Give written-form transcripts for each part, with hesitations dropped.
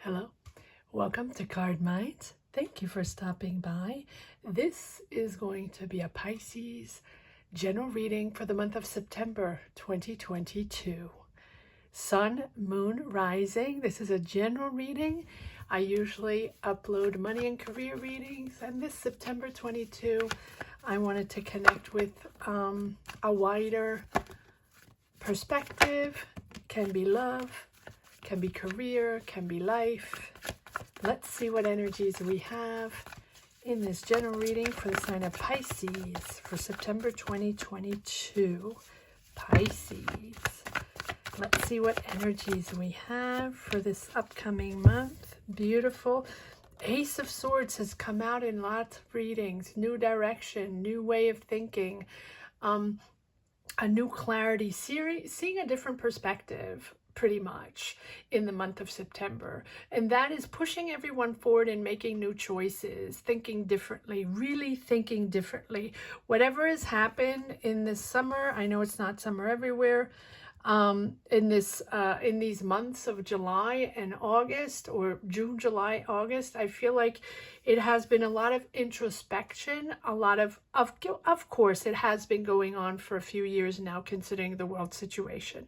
Hello, welcome to Card Minds. Thank you for stopping by. This is going to be a Pisces general reading for the month of September 2022. Sun, Moon, Rising. This is a general reading. I usually upload money and career readings, and this September 22, I wanted to connect with a wider perspective. Can be love, can be career, can be life. Let's see what energies we have in this general reading for the sign of Pisces for September 2022. Pisces. Let's see what energies we have for this upcoming month. Beautiful. Ace of Swords has come out in lots of readings. New direction, new way of thinking, a new clarity, seeing a different perspective pretty much in the month of September. And that is pushing everyone forward and making new choices, thinking differently, really thinking differently. Whatever has happened in this summer, I know it's not summer everywhere, in these months of July and August, or June, July, August, I feel like it has been a lot of introspection, a lot of course, it has been going on for a few years now, considering the world situation.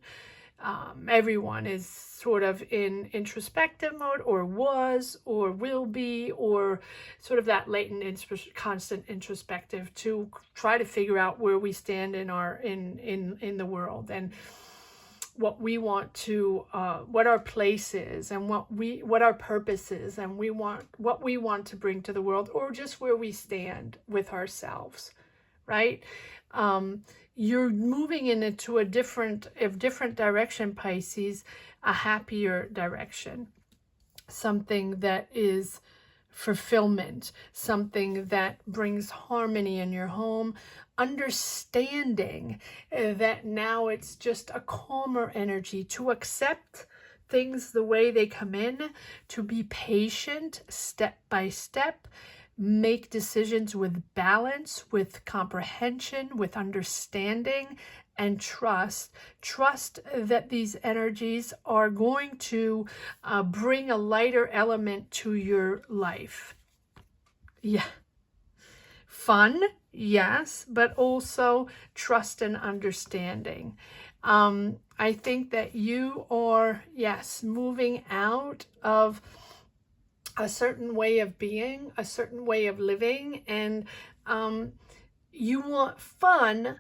Everyone is sort of in introspective mode, or was, or will be, or sort of that latent, constant introspective to try to figure out where we stand in the world, and what we want to, what our place is, and what our purpose is, and what we want to bring to the world, or just where we stand with ourselves, right? You're moving into a different direction, Pisces, a happier direction, something that is fulfillment, something that brings harmony in your home, understanding that now it's just a calmer energy to accept things the way they come in, to be patient step by step, make decisions with balance, with comprehension, with understanding, and trust. Trust that these energies are going to bring a lighter element to your life. Yeah. Fun, yes, but also trust and understanding. I think that you are, yes, moving out of a certain way of being, a certain way of living, and you want fun.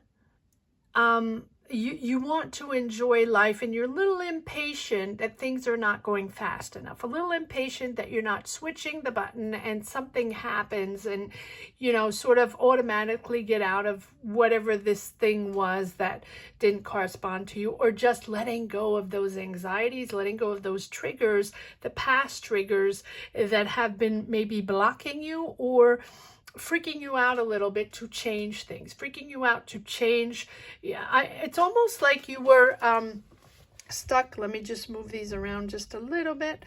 You want to enjoy life, and you're a little impatient that things are not going fast enough, a little impatient that you're not switching the button and something happens and, sort of automatically get out of whatever this thing was that didn't correspond to you, or just letting go of those anxieties, letting go of those triggers, the past triggers that have been maybe blocking you or freaking you out a little bit to change things, freaking you out to change. Yeah, it's almost like you were stuck. Let me just move these around just a little bit.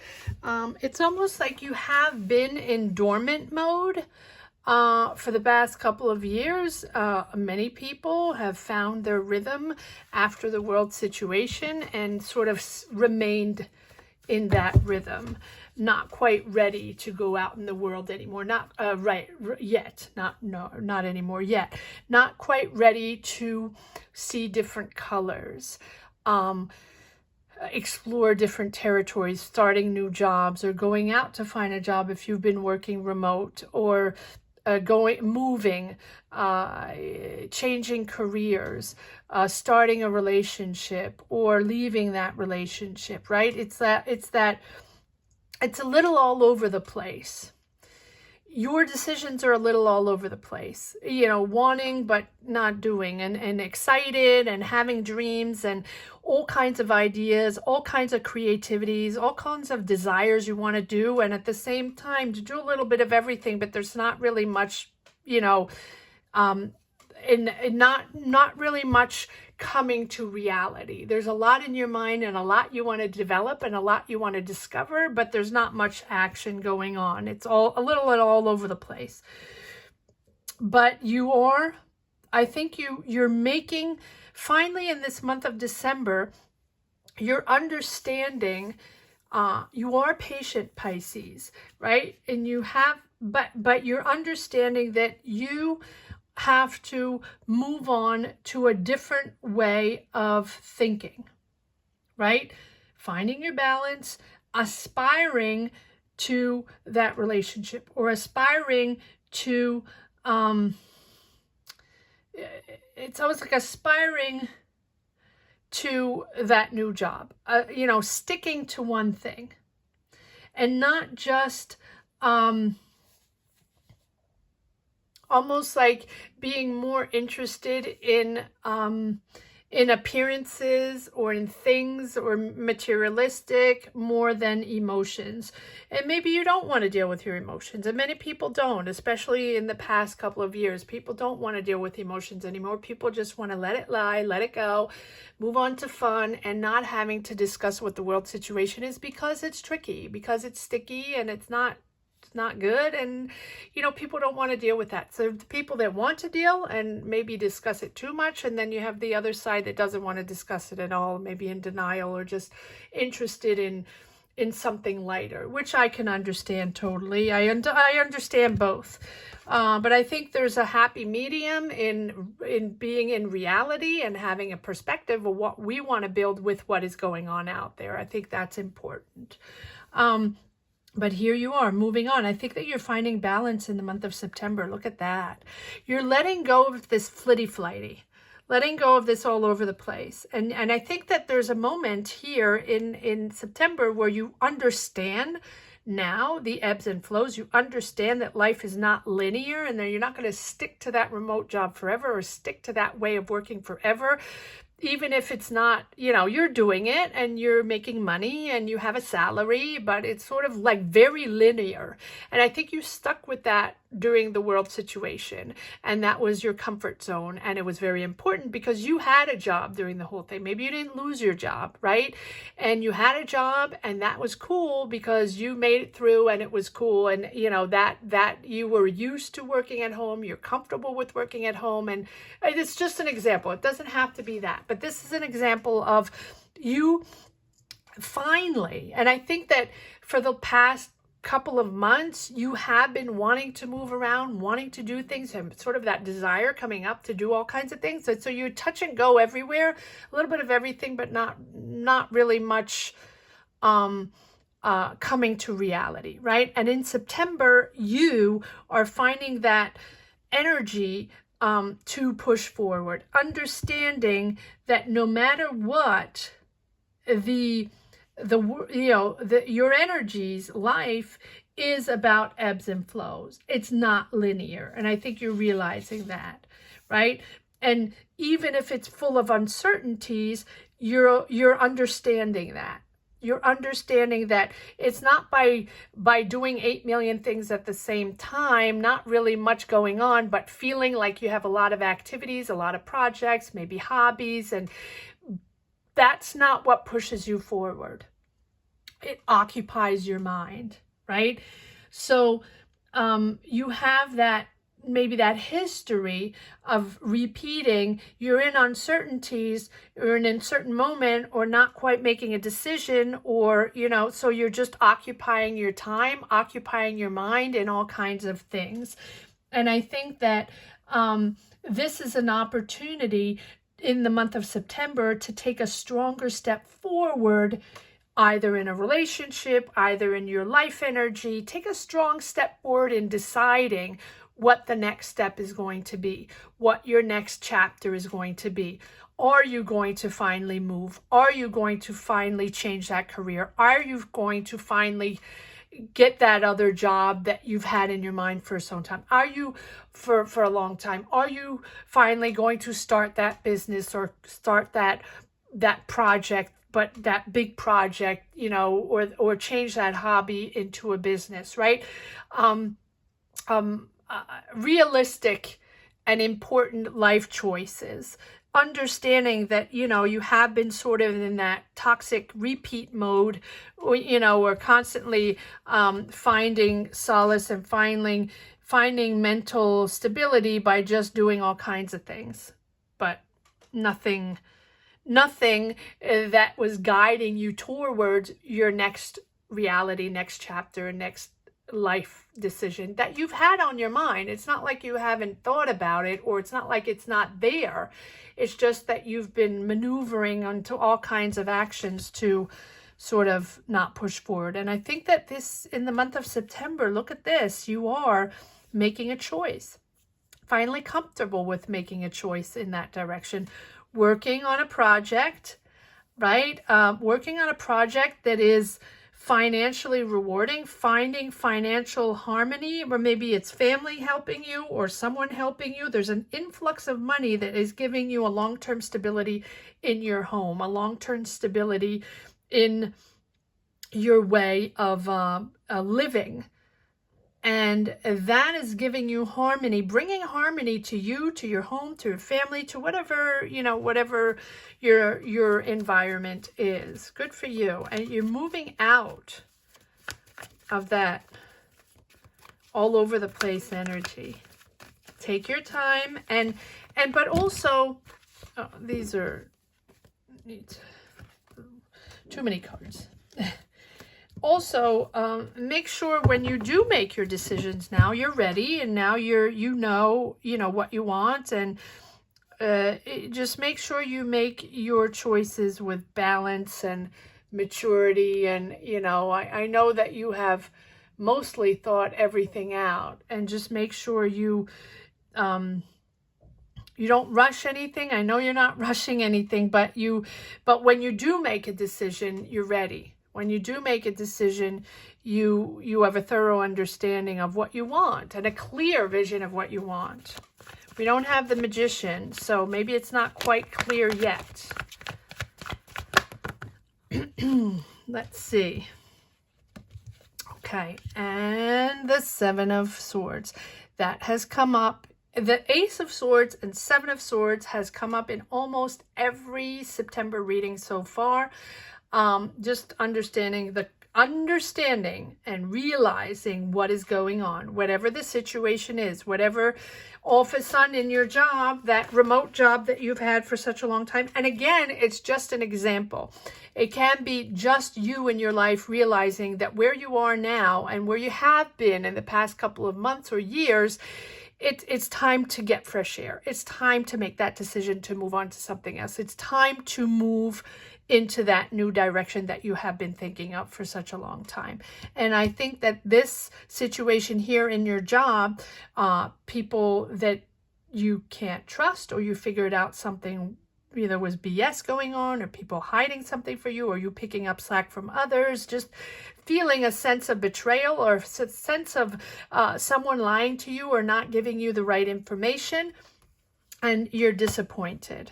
It's almost like you have been in dormant mode for the past couple of years. Many people have found their rhythm after the world situation and sort of remained in that rhythm, not quite ready to go out in the world anymore, not anymore yet, not quite ready to see different colors, explore different territories, starting new jobs, or going out to find a job if you've been working remote, or moving, changing careers, starting a relationship, or leaving that relationship, right? It's a little all over the place. Your decisions are a little all over the place, wanting but not doing, and excited and having dreams and all kinds of ideas, all kinds of creativities, all kinds of desires you want to do, and at the same time to do a little bit of everything, but there's not really much, and not really much coming to reality. There's a lot in your mind and a lot you want to develop and a lot you want to discover, but there's not much action going on. It's all a little and all over the place. But I think you're making, finally in this month of December, you're understanding You are patient, Pisces, right? And you have, but you're understanding that you have to move on to a different way of thinking, right? Finding your balance, aspiring to that relationship, or aspiring to, it's almost like aspiring to that new job, you know, sticking to one thing and not just almost like being more interested in appearances or in things or materialistic more than emotions. And maybe you don't want to deal with your emotions, and many people don't, especially in the past couple of years. People don't want to deal with emotions anymore. People just want to let it lie, let it go, move on to fun, and not having to discuss what the world situation is, because it's tricky, because it's sticky, and it's not good. And you know, people don't want to deal with that. So the people that want to deal and maybe discuss it too much, and then you have the other side that doesn't want to discuss it at all, maybe in denial or just interested in something lighter, which I can understand totally. I understand both, but I think there's a happy medium in being in reality and having a perspective of what we want to build with what is going on out there. I think that's important. But here you are moving on. I think that you're finding balance in the month of September. Look at that. You're letting go of this flitty-flighty, letting go of this all over the place. And I think that there's a moment here in September where you understand now the ebbs and flows. You understand that life is not linear, and that you're not going to stick to that remote job forever or stick to that way of working forever. Even if it's not, you know, you're doing it and you're making money and you have a salary, but it's sort of like very linear. And I think you stuck with that during the world situation, and that was your comfort zone. And it was very important because you had a job during the whole thing. Maybe you didn't lose your job, right? And you had a job, and that was cool because you made it through, and it was cool. And you know, that you were used to working at home, you're comfortable with working at home. And it's just an example. It doesn't have to be that, but this is an example of you finally. And I think that for the past couple of months, you have been wanting to move around, wanting to do things, and sort of that desire coming up to do all kinds of things. So you touch and go everywhere, a little bit of everything, but not really much coming to reality, right? And in September, you are finding that energy to push forward, understanding that no matter what, your energies, life is about ebbs and flows. It's not linear. And I think you're realizing that, right? And even if it's full of uncertainties, you're understanding that. You're understanding that it's not by doing 8 million things at the same time, not really much going on, but feeling like you have a lot of activities, a lot of projects, maybe hobbies, and that's not what pushes you forward. It occupies your mind, right? So you have that, maybe that history of repeating. You're in uncertainties, you're in a certain moment, or not quite making a decision, or, you know, so you're just occupying your time, occupying your mind in all kinds of things. And I think that this is an opportunity in the month of September to take a stronger step forward, either in a relationship, either in your life energy. Take a strong step forward in deciding what the next step is going to be, what your next chapter is going to be. Are you going to finally move? Are you going to finally change that career? Are you going to finally get that other job that you've had in your mind for some time? Are you for a long time? Are you finally going to start that business or start that project, but that big project, you know, or change that hobby into a business, right? Realistic and important life choices. Understanding that, you know, you have been sort of in that toxic repeat mode, or, you know, or constantly finding solace and finding mental stability by just doing all kinds of things, but nothing nothing that was guiding you towards your next reality, next chapter, next life decision that you've had on your mind. It's not like you haven't thought about it, or it's not like it's not there. It's just that you've been maneuvering onto all kinds of actions to sort of not push forward. And I think that this, in the month of September, look at this, you are making a choice, finally comfortable with making a choice in that direction, working on a project, right? Working on a project that is financially rewarding, finding financial harmony, or maybe it's family helping you or someone helping you. There's an influx of money that is giving you a long-term stability in your home, a long-term stability in your way of living. And that is giving you harmony, bringing harmony to you, to your home, to your family, to whatever, whatever your environment is. Good for you. And you're moving out of that all over the place energy. Take your time but also, these are too many cards. Also, make sure when you do make your decisions, now you're ready, and now you know what you want, and just make sure you make your choices with balance and maturity. And I know that you have mostly thought everything out, and just make sure you don't rush anything. I know you're not rushing anything, but when you do make a decision, you're ready. When you do make a decision, you have a thorough understanding of what you want and a clear vision of what you want. We don't have the Magician, so maybe it's not quite clear yet. Let's see. Okay, and the Seven of Swords. That has come up. The Ace of Swords and Seven of Swords has come up in almost every September reading so far. Just understanding and realizing what is going on, whatever the situation is, whatever all of a sudden in your job, that remote job that you've had for such a long time. And again, it's just an example. It can be just you in your life realizing that where you are now and where you have been in the past couple of months or years, it's time to get fresh air. It's time to make that decision to move on to something else. It's time to move into that new direction that you have been thinking of for such a long time. And I think that this situation here in your job, people that you can't trust, or you figured out something either was BS going on, or people hiding something for you, or you picking up slack from others, just feeling a sense of betrayal, or a sense of someone lying to you or not giving you the right information, and you're disappointed.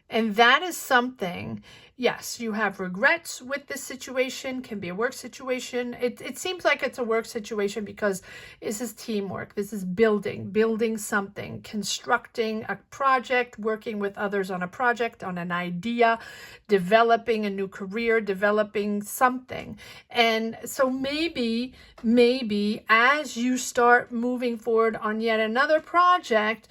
And that is something, yes, you have regrets with this situation, can be a work situation. It seems like it's a work situation because this is teamwork. This is building something, constructing a project, working with others on a project, on an idea, developing a new career, developing something. And so maybe as you start moving forward on yet another project,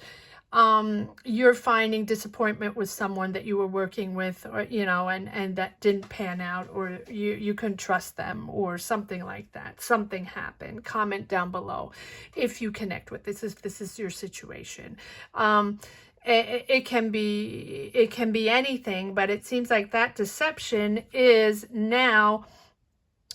you're finding disappointment with someone that you were working with, or and that didn't pan out, or you couldn't trust them, or something like that. Something happened. Comment down below if you connect with this. This is your situation. It can be anything, but it seems like that deception is now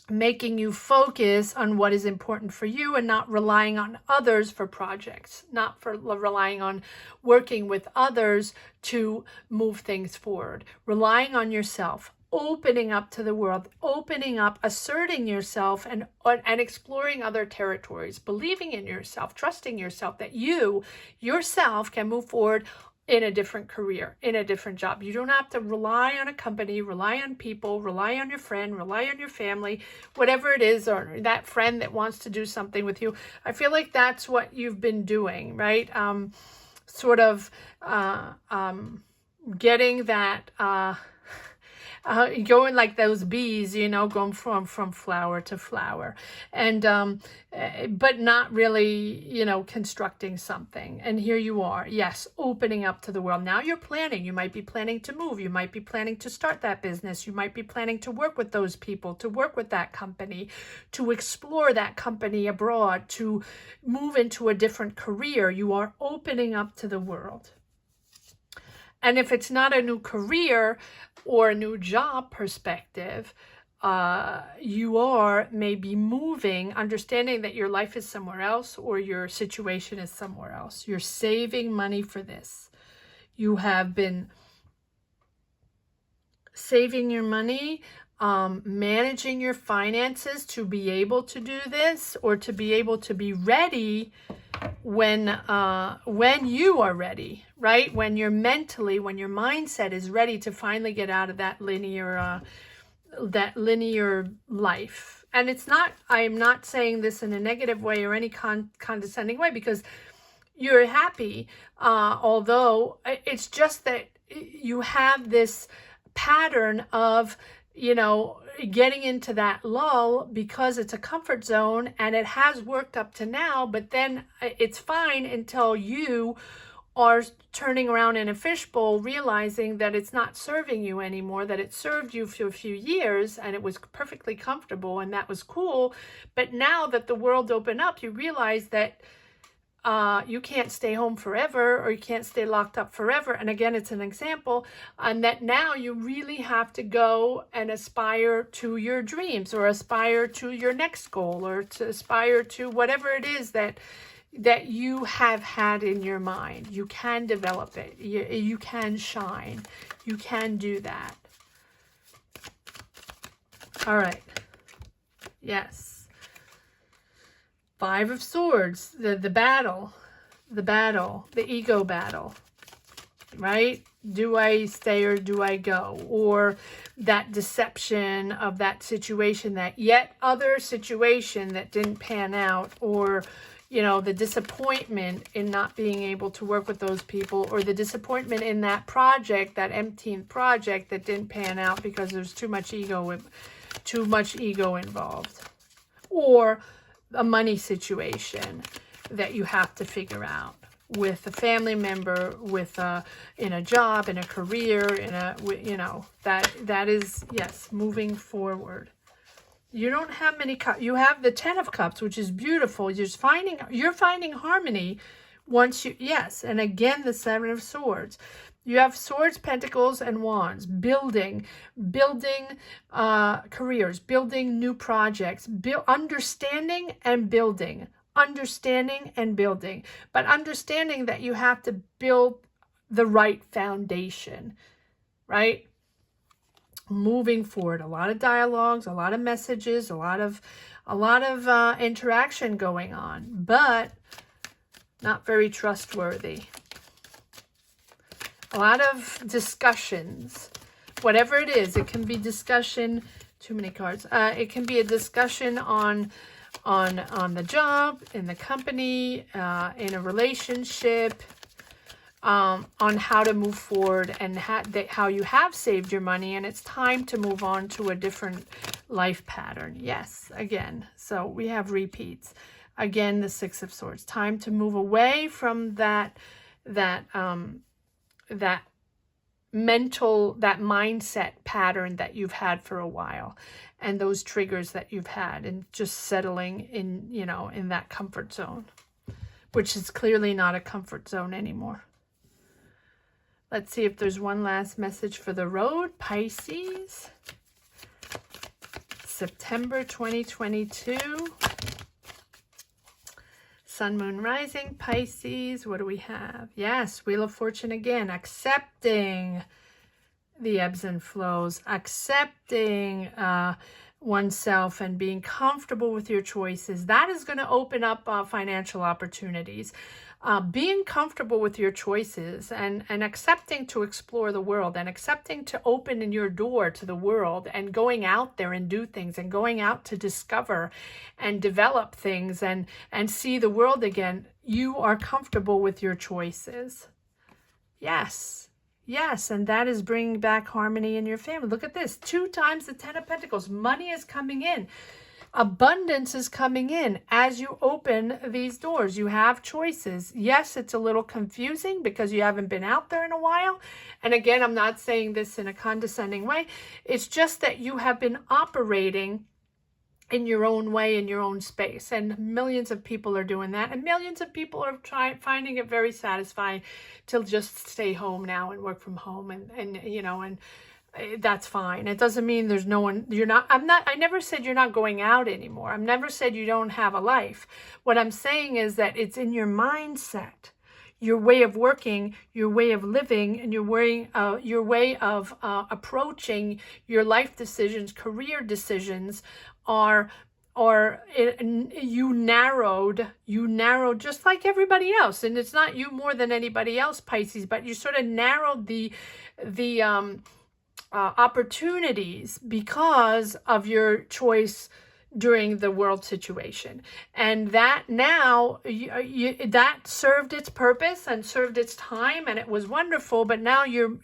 making you focus on what is important for you, and not relying on others for projects, not for relying on working with others to move things forward, relying on yourself, opening up to the world, opening up, asserting yourself, and exploring other territories, believing in yourself, trusting yourself that you yourself can move forward in a different career, in a different job. You don't have to rely on a company, rely on people, rely on your friend, rely on your family, whatever it is, or that friend that wants to do something with you. I feel like that's what you've been doing, right? Getting that going like those bees, you know, going from flower to flower, and but not really, you know, constructing something. And here you are, yes, opening up to the world. Now you're planning. You might be planning to move. You might be planning to start that business. You might be planning to work with those people, to work with that company, to explore that company abroad, to move into a different career. You are opening up to the world. And if it's not a new career or a new job perspective, you are maybe moving, understanding that your life is somewhere else or your situation is somewhere else. You're saving money for this. You have been saving your money, managing your finances to be able to do this, or to be able to be ready when you are ready, right? When you're mentally, when your mindset is ready to finally get out of that linear life. And it's not, I'm not saying this in a negative way or any condescending way, because you're happy, although it's just that you have this pattern of, you know, getting into that lull because it's a comfort zone and it has worked up to now, but then it's fine until you are turning around in a fishbowl, realizing that it's not serving you anymore, that it served you for a few years and it was perfectly comfortable and that was cool. But now that the world opened up, you realize that you can't stay home forever, or you can't stay locked up forever. And again, it's an example, and that now you really have to go and aspire to your dreams, or aspire to your next goal, or to aspire to whatever it is that you have had in your mind. You can develop it. You can shine. You can do that. All right. Yes. Five of Swords, the battle, the ego battle, right? Do I stay or do I go? Or that deception of that situation, that yet other situation that didn't pan out, or, you know, the disappointment in not being able to work with those people, or the disappointment in that project, that emptying project that didn't pan out because there's too much ego involved. Or a money situation that you have to figure out with a family member, with in a job, in a career, you know, that is, yes, moving forward. You don't have many cups. You have the 10 of Cups, which is beautiful. You're finding harmony once you, yes. And again, the 7 of Swords. You have Swords, Pentacles, and Wands. Building careers, building new projects, understanding and building. Understanding and building. But understanding that you have to build the right foundation, right? Moving forward. A lot of dialogues, a lot of messages, a lot of interaction going on, but not very trustworthy. A lot of discussions, whatever it is. It can be discussion, too many cards. It can be a discussion on the job, in the company, in a relationship, on how to move forward, and how you have saved your money and it's time to move on to a different life pattern. Yes, again, so we have repeats. Again, the 6 of Swords. Time to move away from that mindset pattern that you've had for a while, and those triggers that you've had, and just settling in, you know, in that comfort zone, which is clearly not a comfort zone anymore. Let's see if there's one last message for the road. Pisces, September 2022. Sun, Moon, Rising, Pisces. What do we have? Yes, Wheel of Fortune again. Accepting the ebbs and flows. Accepting oneself and being comfortable with your choices. That is going to open up financial opportunities. Being comfortable with your choices and accepting to explore the world, and accepting to open in your door to the world, and going out there and do things, and going out to discover and develop things and see the world again. You are comfortable with your choices. Yes. Yes, and that is bringing back harmony in your family. Look at this. 2 times the 10 of Pentacles. Money is coming in. Abundance is coming in as you open these doors. You have choices. Yes, it's a little confusing because you haven't been out there in a while. And again, I'm not saying this in a condescending way. It's just that you have been operating in your own way, in your own space. And millions of people are doing that. And millions of people are finding it very satisfying to just stay home now and work from home. And you know, and that's fine. It doesn't mean there's no one, I never said you're not going out anymore. I've never said you don't have a life. What I'm saying is that it's in your mindset, your way of working, your way of living, and your way of approaching your life decisions, career decisions you narrowed just like everybody else. And it's not you more than anybody else, Pisces, but you sort of narrowed the opportunities because of your choice during the world situation. And that now that served its purpose and served its time, and it was wonderful, but now you're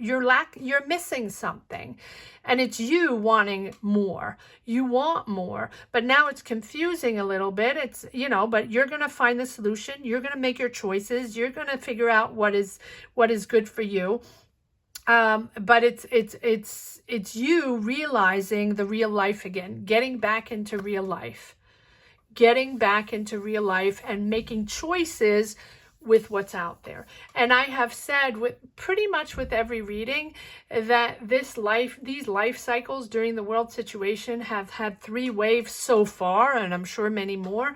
missing something. And it's you wanting more. You want more, but now it's confusing a little bit. It's, you know, but you're going to find the solution. You're going to make your choices. You're going to figure out what is good for you. But it's you realizing the real life again, getting back into real life and making choices with what's out there. And I have said pretty much with every reading that these life cycles during the world situation have had 3 waves so far, and I'm sure many more.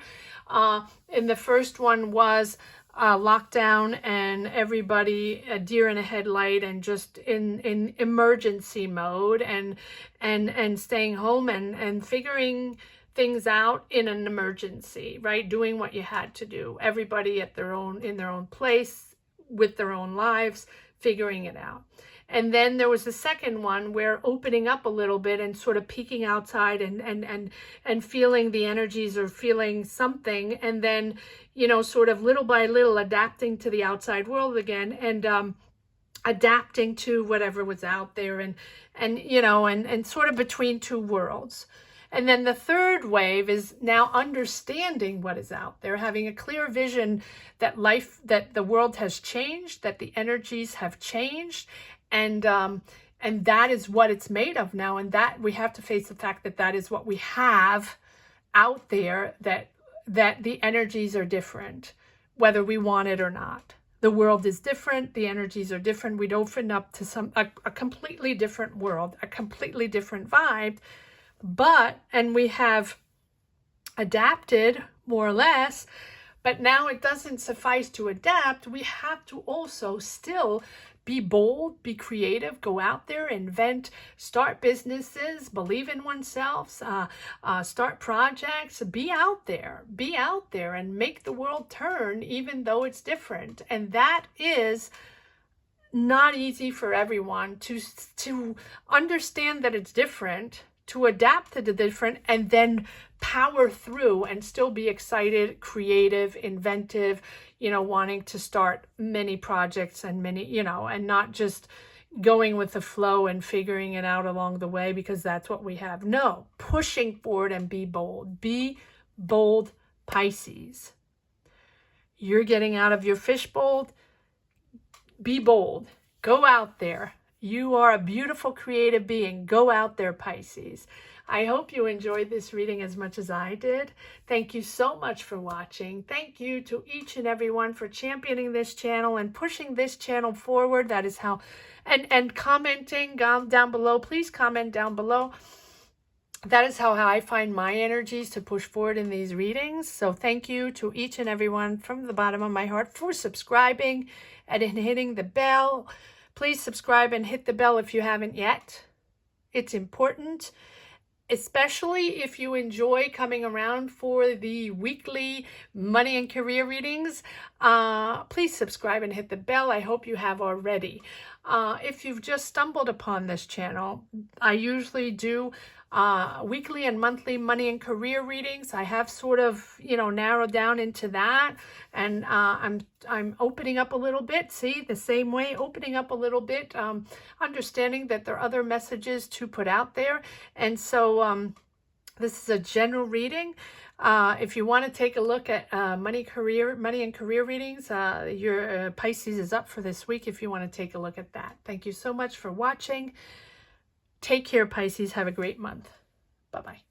And the first one was lockdown and everybody a deer in a headlight and just in emergency mode and staying home and figuring things out in an emergency, right? Doing what you had to do. Everybody in their own place with their own lives, figuring it out. And then there was the second one where opening up a little bit and sort of peeking outside and feeling the energies or feeling something, and then, you know, sort of little by little adapting to the outside world again and adapting to whatever was out there and you know, and sort of between 2 worlds. And then the third wave is now understanding what is out there, having a clear vision that the world has changed, that the energies have changed, and that is what it's made of now. And that we have to face the fact that is what we have out there, that the energies are different, whether we want it or not. The world is different. The energies are different. We'd open up to a completely different world, a completely different vibe. And we have adapted more or less, but now it doesn't suffice to adapt. We have to also still be bold, be creative, go out there, invent, start businesses, believe in oneself, start projects, be out there and make the world turn even though it's different. And that is not easy for everyone to understand that it's different, to adapt to the different, and then power through and still be excited, creative, inventive, you know, wanting to start many projects and many, you know, and not just going with the flow and figuring it out along the way because that's what we have. No, pushing forward and be bold. Be bold, Pisces. You're getting out of your fishbowl. Be bold. Go out there. You are a beautiful, creative being. Go out there, Pisces. I hope you enjoyed this reading as much as I did. Thank you so much for watching. Thank you to each and everyone for championing this channel and pushing this channel forward. That is how, and commenting down below. Please comment down below. That is how I find my energies to push forward in these readings. So thank you to each and everyone from the bottom of my heart for subscribing and hitting the bell. Please subscribe and hit the bell if you haven't yet. It's important, especially if you enjoy coming around for the weekly money and career readings. Please subscribe and hit the bell. I hope you have already. If you've just stumbled upon this channel, I usually do weekly and monthly money and career readings. I have sort of, narrowed down into that, and I'm opening up a little bit. See, the same way, opening up a little bit, understanding that there are other messages to put out there. And so this is a general reading. If you want to take a look at money and career readings, your Pisces is up for this week if you want to take a look at that. Thank you so much for watching. Take care, Pisces. Have a great month. Bye-bye.